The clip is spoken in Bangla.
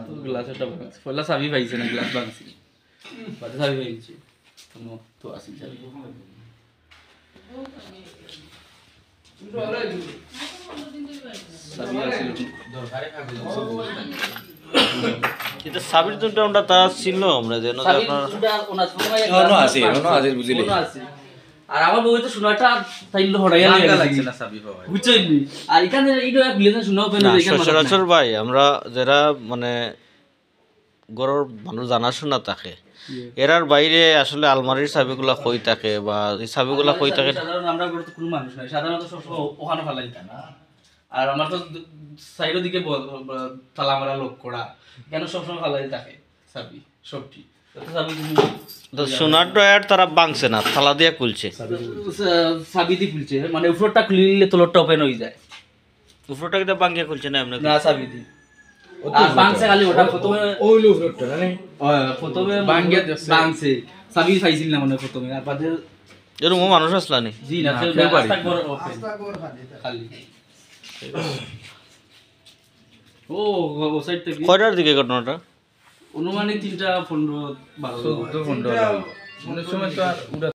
তো গ্লাস একটা ভাঙছে পয়লা চাবি পাইছে না গ্লাস ভাঙছি বাদে চাবি পাইছে তো আসি চাবি চাবি আসিল এটা সাবির দুটো আমরা তারা ছিল আমরা যেন চাবি আপনার দুটা ওনা সময় অন্য আছে বুঝিলে আর আমার বউ তো শোনাটা তাইলে হড়াইয়া লাগছে না চাবি পাওয়া বুঝছেন আর এখানে এইটা বিলেন শোনাও পেন সচরাচর ভাই আমরা যারা মানে গরর মানুষ জানাশোনা থাকে এরার বাইরে আসলে আলমারির চাবিগুলা কই থাকে বা এই চাবিগুলা কই থাকে সাধারণ আমরা গড়ে তো কোনো মানুষ নাই সাধারণত সবসময় ওখানে ফালাই আর আমার তো সাইডের দিকে তালা মারা লোক করা কেন সবসময় ফালাই থাকে চাবি সবটি তো সোনার ডয়ার তারা ভাঙছে না থালা দিয়ে খুলছে চাবি দিয়ে খুলছে মানে উপরটা খুলিলে তলরটা ওপেন হয়ে যায় উপরটা কিন্তু ভাঙিয়ে খুলছে না এমনি না চাবি দিয়ে আর ভাঙছে খালি ওটা প্রথমে ওইলো ফ্লোরটা না প্রথমে ভাঙিয়ে দিছে। ভাঙছে চাবি পাইছিল না মানে প্রথমে আর বাদে এরকম মানুষ আসলা নি জি না কেউ রাস্তা ঘর ওপেন খালি ও ও সাইড থেকে কয়টার দিকে ঘটনাটা অনুমানিক 3:15 12 তো ফোন মনে সময় তো আর